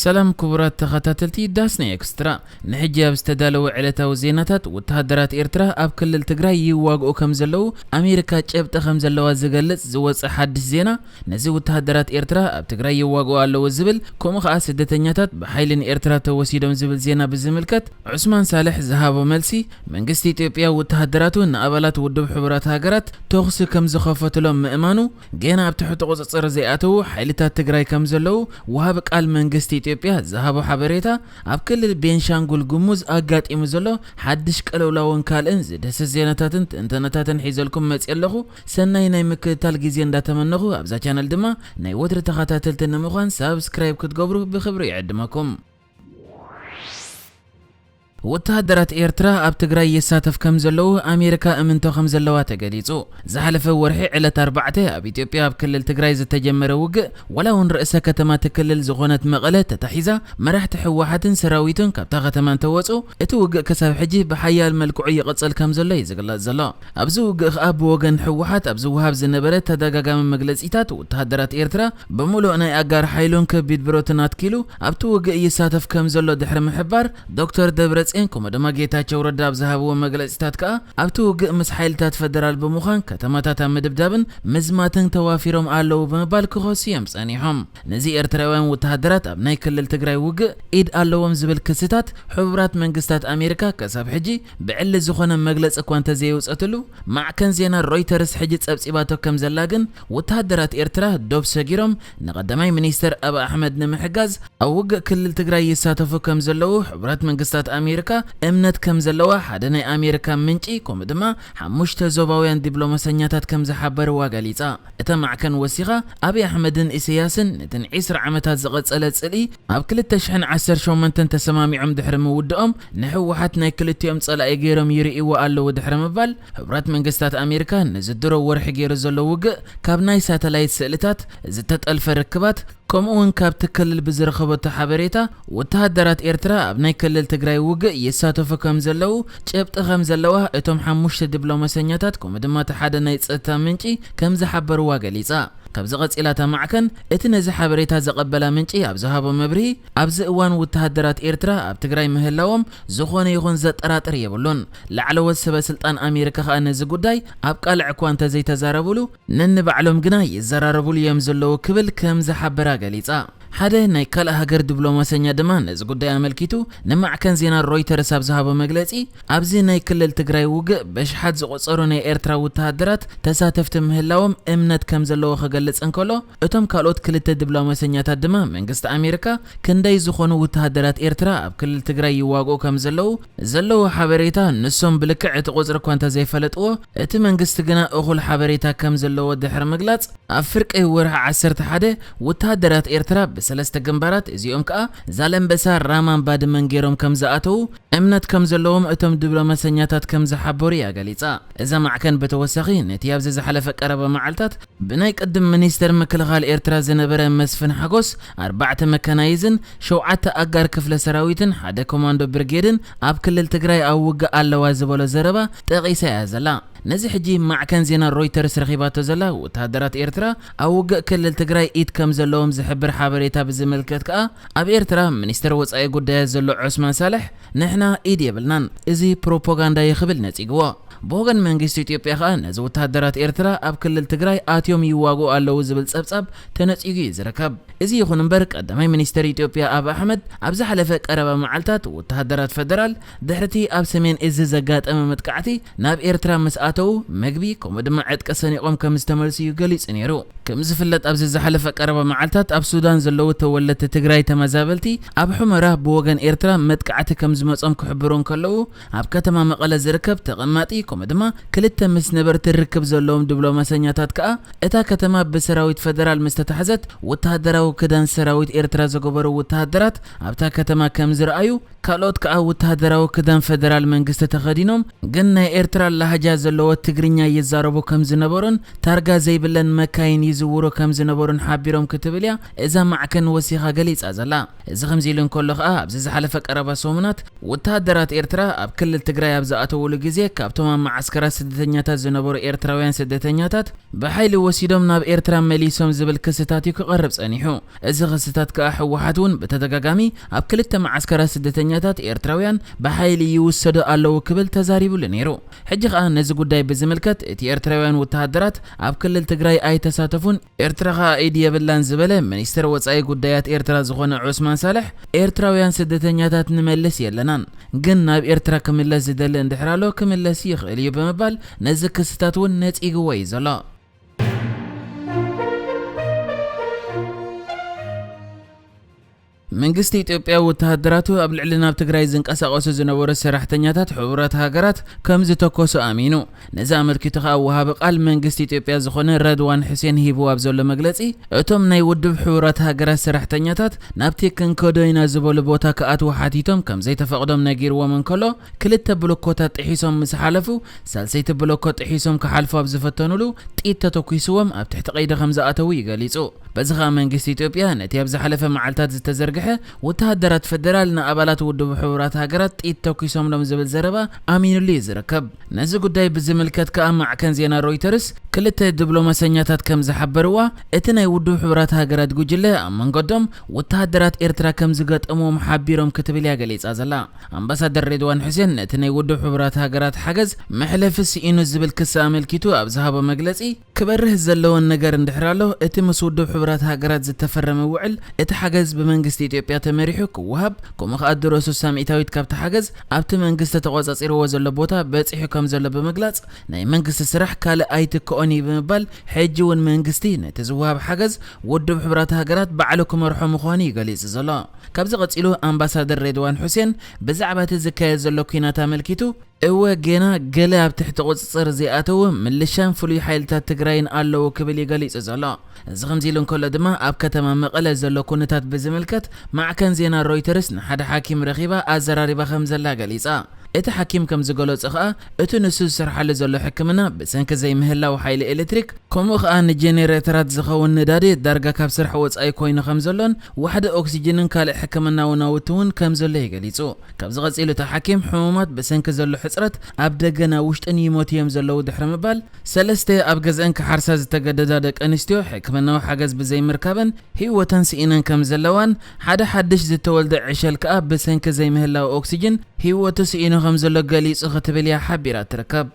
سلام كبرات تخاتلتي داسني اكسترا نحجي بستدالو علتاو زيناتات وتهدرات إيرترا أب كل التقراي يواقعو كمزلو أمريكا جبت خمزلو زغلت زوز حدث زينا نزي وتهدرات إيرترا أب تقراي يواقعو اللو الزبل كوم خاص سدتنياتات بحيلين إيرترا توسيدون زبل زينا بالزملكت عثمان صالح زهابو ملسي منقستي إثيوبيا وتهدراتو إن أبالات ودب حبرات هاجرات توخس كمزخافتو لهم مأمانو جينا بتحط قصص رزياتو حيلتات تقراي كمزلو وهابك قال منقستي إثيوبيا زهابو حبريتا أب كل بينشانغول جموز أجات إمزلو حدش قالوا لون كالن دس زيناتاتن انترنتاتن حيزلكم متيلخو سناي ناي مكتال غيزين داتمنخو ابزا channel دما ناي ودر تخاتاتلتن مخان سبسكرايب كتغبرو بخبري يعدمكم وتهدرات إيرترا أب تقراي يساتف كمزلو أمريكا أمنتو خمزلوها تقليزو زحلف ورحي على تربعته أب إثيوبيا بكل التقراي زتجمر وق ولو رئيسة كتما تكلل زغونة مغلة تتحيزة مرح تحوحات سراويتون كابتا ختمان توصو اتوق كساب حجي بحيا الملكوعي قصل كمزلو يزقلات زلا أبزو وق أب وغن حوحات أبزو وهاب زنبرت تدقاقا من مغلزيتات وتهدرات إيرترا بمولو أنا أقار حيلون كبيد بروتنات كيلو أب توق يساتف كمزلو دحر محبار دكتور دبرت إنكم دما جيتاچو ردا بزهابو مغلصታት كا أبتو مس حيلتات فدرال بمخان كتماتات مدبدابن مزماتن توافيروم አለው በመባል ክሆሲየም ጸኒሖም ነዚ ኤርትራውያን ወታደራት ኣብ ናይ ክልል ትግራይ ውግ ኢድ ኣለዎም ዝብል ክስታት ሕብራት መንግስታት ኣሜሪካ ከሳብ ሕጂ ብዕሊ ዝኾነ መግለጽ እኳ እንተዘይውጸትሉ ማዕከን ዜና ሮይተርስ ሕጂ ጸብጺባቶ ከም ዘላግን ወታደራት ኤርትራ ዶብ ሰጊሮም ንቀዳማይ ሚኒስተር አብ አሕመድ ንምሕጋዝ ኣብ ውግ ክልል ትግራይ ይሳተፉ ከም ዘለው ሕብራት መንግስታት ኣሜሪካ እምነት ከም ዘለዋ ሓደ ናይ ኣሜሪካ ምንጪ ከም ድማ ሓሙሽተ ዞባውያን ዲፕሎማስያታት ከም ዝሓበረዋ ገሊጻ እታ ማዕከን ወሲኻ አብይ አሕመድን ኢሳያስን ነተን 10 ዓመታት ዝቐጸለ ጽሊ ኣብ 2018 ተሰማሚዖም ድሕሪ ምውድኦም ንሕወሓት ናይ ክልቲኦም ጸላኢ ገይሮም ይርእይዎ ኣለዉ ድሕሪ ምባል ሕብራት መንግስታት ኣሜሪካ ንዝድሮ ወርሒ ገይሩ ዘሎ ውግእ ካብ ናይ ሳተላይት ስእልታት ዝተጠልፈ ርክባት كمون كاب تكلل بزرخبت حبريتا وتهدرات إيرترا أبناي كلل تجراي وجه يساتفو كم زلوا جبت خم زلوا اتم حموش دبلوماسيات كم دمات حدا نايت اتامنشي كم زحبر واجليزا كاب زغت إلى تمعكن اتنزح حبريتا زقبلا منشي أبزهابو مبري أبز إوان وتهدرات إيرترا أب تجراي مهلاوم زخون يخون زت أرات ريبولون لعلو السبب سلطان أمريكا خان زجوداي أب قال عكوان تزي تزاربولو ننبعلهم جناي زراربول يمزلوا كبل كم زحبر ገሊጻ ሓደ ናይ ካል ሃገር ዲፕሎማስኛ ደማን እዚ ጉዳይ አመልኪቱ ንማዕከን ዜና ሮይተርስ ኣብ ዝሃቦ መግለጺ ኣብዚ ናይ ክልል ትግራይ ውግእ በሽሓት ዝቆጸሩ ናይ ኤርትራ ወታደራት ተሳተፍቲ ምህላዎም እምነት ከም ዘለዎ ከገልጽ እንከሎ እቶም ካልኦት ክልተ ዲፕሎማስኛታት ድማ መንግስቲ ኣሜሪካ ክንደይ ዝኾኑ ወታደራት ኤርትራ ኣብ ክልል ትግራይ ይዋግኡ ከም ዘለው ሓበሬታ ንሶም ብልክዕ እቲ ቁጽሪ እኳ እንተዘይፈለጥዎ እቲ መንግስቲ ግና እኹል ሓበሬታ ከም ዘለዎ ድሕሪ ምግላጽ ኣብ ፍርቂ ወርሒ 11 ወታደራት ኤርትራ ሰለስተ ግንባራት እዚኦም ከኣ ዛለምበሳ ራማን ባድመን ገይሮም ከም ዝኣተው እምነት ከም ዘለዎም እቶም ዲፕሎማስያታት ከም ዝሓበሩ ያገሊጻ እዛ ማዕከን በተወሳኺ ነቲ ኣብዝ ዝሓለፈ ቀረበ መዓልታት ብናይ ቅድም ሚኒስተር ምክልኻል ኤርትራ ዝነበረ መስፍን ሓጎስ 4 መካናይዝን 7 ኣጋር ክፍለ ሰራዊትን ሓደ ኮማንዶ ብርጌድን ኣብ ክልል ትግራይ ኣብ ውግእ ኣለዋ ዝበሎ ዘረባ ጠቂሳ ያዘላ ነዚ ሕጂ ማዕከን ዜና ሮይተርስ ረኺባቶ ዘላ ወታደራት ኤርትራ ኣብ ውግእ ክልል ትግራይ ኢድ ከም ዘለዎም ዝሕብር ሓበሬታ ብዝምልከት ከኣ ኣብ ኤርትራ ሚኒስተር ወጻኢ ጉዳያት ዘሎ ዑስማን ሳልሕ ንሕና ኢድ የብልናን እዚ ፕሮፓጋንዳ ይኽብል ነጺግዎ بوغن منجست إثيوبيا خان نز وتهدرات إيرترا أب كل التجراي آتيوم يواجو على زبل سبسب تنسيجي زركب إزي يخون برك قدامي منستر إثيوبيا أب أحمد أبز حلفك أربع معلتات وتهدرات فدرال دحرتي أب سمين إز زجات أمام متقعتي ناب إيرترا مسأتو مجبي كم دم عد كسني قام كمستمرسي يجلس إنيرو كم زفلت أبز حلفك أربع معلتات أب السودان زلوا تولت التجراي تمازابلتي أب حمره بوغن إيرترا متقعتي كم زمس أم كحبرون كلو أب كتما مقالة زركب تغماتي كمدما كلتا مسنبر تركب زلوم دبلوماسيات كا اتا كتما بسراويت فدرال مستتحزت وتهدراو كدان سراويت إيرترا زغبرو وتهدرات ابتا كتما كم زرأيو كالوت كا وتهدراو كدان فدرال منجست تخدينوم قلنا إيرترا لهجا زلو تجرينيا يزاربو كم زنبورن تارغا زي بلن مكاين ይዝውሩ ከም ዝነበሩን ሓቢሮም ክትብልያ እዛ ማዕከን ወሲኻ ገሊጻ ዘላ እዚ ከምዚ ኢሉ እንከሎ ኸኣ ኣብዚ ዝሓለፈ ቀረባ ሰሙናት ወታደራት ኤርትራ ኣብ ክልል ትግራይ ኣብ ዝኣተውሉ ግዜ ካብቶም ኣብ ማዓስከራት ስደተኛታት ዝነበሩ ኤርትራውያን ስደተኛታት ብሓይሊ ወሲዶም ናብ ኤርትራ መሊሶም ዝብል ክስታት ክቐርብ ጸኒሑ እዚ ክስታት ከኣ ሕወሓት እውን በተደጋጋሚ ኣብ ክልተ ማዓስከራት ስደተኛታት ኤርትራውያን ብሓይሊ ይውሰዱ ኣለዉ ክብል ተዛሪቡሉ ነይሩ ሕጂ ኸኣ ነዚ ጉዳይ ብዝምልከት እቲ ኤርትራውያን ወታደራት ኣብ ክልል ትግራይ ኣይተሳተፉን ኤርትራ ኸኣ ኢድ የብላን ዝበለ ሚኒስትር ወጻኢ ጉዳያት ኤርትራ ዝኾነ ዑስማን ሳልሕ ኤርትራውያን ስደተኛታት ንመለስ የለናን ግን ናብ ኤርትራ ክምለስ ዝደሊ እንድሕራሎ ክምለስ ይኽእል እዩ ብምባል ነዚ ክስታት እውን ነጺግዎ እዩ ዘሎ መንግስት ኢትዮጵያ ወታደራቱ ኣብ ልዕሊ ናብ ትግራይ ዝንቀሳቐሱ ዝነበሩ ሰራሕተኛታት ሕቡራት ሃገራት ከም ዝተኮሱ ኣሚኑ ነዚ ኣመልኪቱ ኸኣ ወሃቢ ቃል መንግስት ኢትዮጵያ ዝኾነ ረድዋን ሁሴን ሂቡ ኣብ ዘሎ መግለጺ እቶም ናይ ውድብ ሕቡራት ሃገራት ሰራሕተኛታት ናብቲ ክንከዶይና ዝበሉ ቦታ ከኣትዉ ሓቲቶም ከም ዘይተፈቕዶም ነጊርዎም እንከሎ ክልተ ብሎኮታት ጥሒሶም ምስ ሓለፉ ሳልሰይቲ ብሎኮት ጥሒሶም ክሓልፉ ኣብ ዝፈተኑሉ ጥይት ተተኲስዎም ኣብ ትሕቲ ቀይዲ ከም ዝኣተዉ ይገሊጹ በዚ ኸኣ መንግስት ኢትዮጵያ ነቲ ኣብ ዝሓለፈ መዓልታት ዝተዘርግሐ ወታደራት ፌደራል ንኣባላት ውድብ ሕቡራት ሃገራት ጥይት ተኲሶምሎም ዝብል ዘረባ ኣሚኑሉ ይዝርከብ ነዚ ጉዳይ ብዝምልከት ከኣ ማዕከን ዜና ሮይተርስ ክልተ ዲፕሎማሰኛታት ከም ዝሓበርዋ እቲ ናይ ውድብ ሕቡራት ሃገራት ጉጅለ ኣብ መንገዶም ወታደራት ኤርትራ ከም ዝገጠምዎም ሓቢሮም ክትብል ገሊጻ ዘላ ኣምባሳደር ሬድዋን ሁሴን ነቲ ናይ ውድብ ሕቡራት ሃገራት ሓገዝ መሕለፊ ስኢኑ ዝብል ክስ ኣመልኪቱ ኣብ ዝሃቦ መግለጺ ክበርህ ዘለዎን ነገር እንድሕራሎ እቲ ምስ ውድብ ሕቡራት ሃገራት ዝተፈረመ ውዕል እቲ ሓገዝ ብመንግስቲ ኢትዮጵያ ተመሪሑ ክወሃብ ከምኡ ኸኣ ድረሱ ሳሚታዊት ካብቲ ሓገዝ ኣብቲ መንግስቲ ተቆጻጺርዎ ዘሎ ቦታ በጺሑ ከም ዘሎ ብምግላጽ ናይ መንግስቲ ስራሕ ካልእ ኣይትከኦን ብምባል ሕጂ እውን መንግስቲ ነቲ ዝወሃብ ሓገዝ ውድብ ሕቡራት ሃገራት ባዕሉ ክመርሖ ምዃኑ ይገሊጽ ዘሎ ካብዚ ቀጺሉ ኣምባሳደር ሬድዋን ሁሴን ብዛዕባ እቲ ዝካየድ ዘሎ ኩናት ኣመልኪቱ እወ ገና ገለ ኣብ ትሕቲ ቁጽጽር ዘይኣተው ምልሻን ፍሉይ ሓይልታት ትግራይን ኣለዉ ክብል ይገሊጽ ዘሎ እዚ ከምዚ ኢሉ እንከሎ ድማ ኣብ ከተማ መቐለ ዘሎ ኩነታት ብዝምልከት ማዕከን ዜና ሮይተርስ ንሓደ ሓኪም ረኺባ ኣዘራሪባ ከም ዘላ ገሊጻ እቲ ሓኪም ከም ዝገለጸ ኸኣ እቲ ንሱ ዝሰርሓሉ ዘሎ ሕክምና ብሰንኪ ዘይምህላው ሓይሊ ኤሌክትሪክ ከምኡ ኸኣ ንጀነሬተራት ዝኸውን ነዳዲ ዳርጋ ካብ ስራሕ ወጻኢ ኮይኑ ከም ዘሎን ዋሕደ ኦክሲጅንን ካልእ ሕክምናዊ ናውቲ እውን ከም ዘሎ ይገሊጹ ካብዚ ቀጺሉ እቲ ሓኪም ሕሙማት ብሰንኪ ዘሎ ሕጽረት ኣብ ደገና ውሽጥን ይሞት እዮም ዘለዉ ድሕሪ ምባል ሰለስተ ኣብ ገዝአን ክሓርሳ ዝተገደዳ ደቂ ኣንስትዮ ሕክምናዊ ሓገዝ ብዘይምርካበን ህይወተን ስኢነን ከም ዘለዋን ሓደ ሓድሽ ዝተወልደ ዕሸል ከኣ ብሰንኪ ዘይምህላው ኦክሲጅን ህይወቱ ስኢኑ ከም ዘሎ ገሊጹ ክትብል ሓቢራ ትርከብ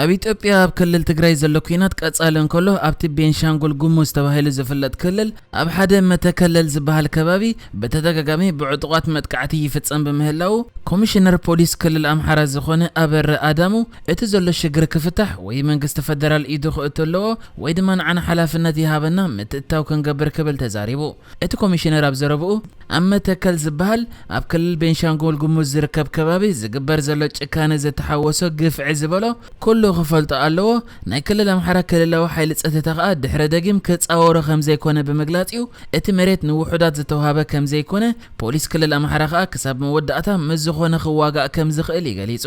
ኣብ ኢትዮጵያ ኣብ ክልል ትግራይ ዘሎ ኩናት ቀጻሊ እንከሎ ኣብቲ ቤንሻንጉል ጉሙዝ ተባሂሉ ዝፍለጥ ክልል ኣብ ሓደ መተከለል ዝበሃል ከባቢ በተደጋጋሚ ብዕጡቋት መጥቃዕቲ ይፍጸም ብምህላው ኮሚሽነር ፖሊስ ክልል ኣምሓራ ዝኾነ ኣበረ ኣዳሙ እቲ ዘሎ ሽግር ክፍታሕ ወይ መንግስቲ ፌደራል ኢዱ ክእትለዎ ወይ ድማ ንዓና ሓላፍነት ይሃበና ምትእታው ክንገብር ክብል ተዛሪቡ እቲ ኮሚሽነር ኣብ ዘረብኡ ኣብ መተከል ዝበሃል ኣብ ክልል ቤንሻንጉል ጉሙዝ ዝርከብ ከባቢ ዝግበር ዘሎ ጭካነ ዝተሓወሶ ግፍዒ ዝበሎ ኩሉ ክፈልጦ ኣለዎ ናይ ክልል ኣምሓራ ክልላዊ ሓይሊ ጸጥታ ኸኣ ድሕረ ደጊም ክጻወሮ ከም ዘይኮነ ብምግላጽዩ እቲ መሬት ንውሑዳት ዝተዋሃበ ከም ዘይኮነ ፖሊስ ክልል ኣምሓራ ኸኣ ክሳብ መወዳእታ ምስ ዝኾነ ክዋጋእ ከም ዝኽእል ይገሊጹ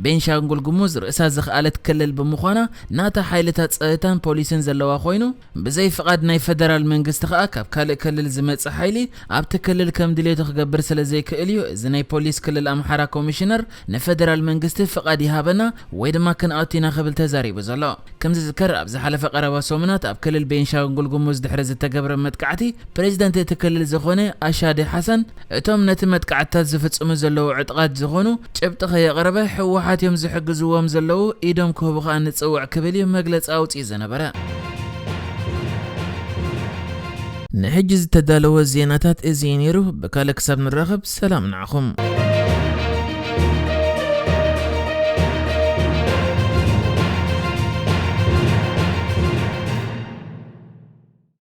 ቤንሻንጉል ጉሙዝ ርእሳ ዝኽኣለት ክልል ብምዃና ናታ ሓይልታት ጸጥታን ፖሊስን ዘለዋ ኮይኑ ብዘይ ፍቓድ ናይ ፌደራል መንግስቲ ኸኣ ካብ ካልእ ክልል ዝመጽእ ሓይሊ ኣብቲ ክልል ከም ድሌቱ ክገብር ስለ ዘይክእል እዩ እዚ ናይ ፖሊስ ክልል ኣምሓራ ኮሚሽነር ንፌደራል መንግስቲ ፍቓድ ይሃበና ወይ ድማ ክንኣቱና ክብል ተዛሪቡ ዘሎ ከም ዝዝከር ኣብ ዝሓለፈ ቀረባ ሰሙናት ኣብ ክልል ቤንሻንጉል ጉሙዝ ድሕሪ ዝተገብረ መጥቃዕቲ ፕሬዚዳንት እቲ ክልል ዝኾነ ኣሻዲ ሓሰን እቶም ነቲ መጥቃዕትታት ዝፍጽሙ ዘለዉ ዕጥቃት ዝኾኑ ጭብጢ ከየቕረበ ሕወሓት እዮም ዝሕግዝዎም ዘለዉ ኢዶም ክህቡ ኸኣ ንጽውዕ ክብል እዩ መግለጺ ኣውፂኡ ዝነበረ ንሕጂ ዝተዳለወ ዜናታት እዚ ነይሩ ብካልእ ክሳብ ንራኸብ ሰላም ንዓኹም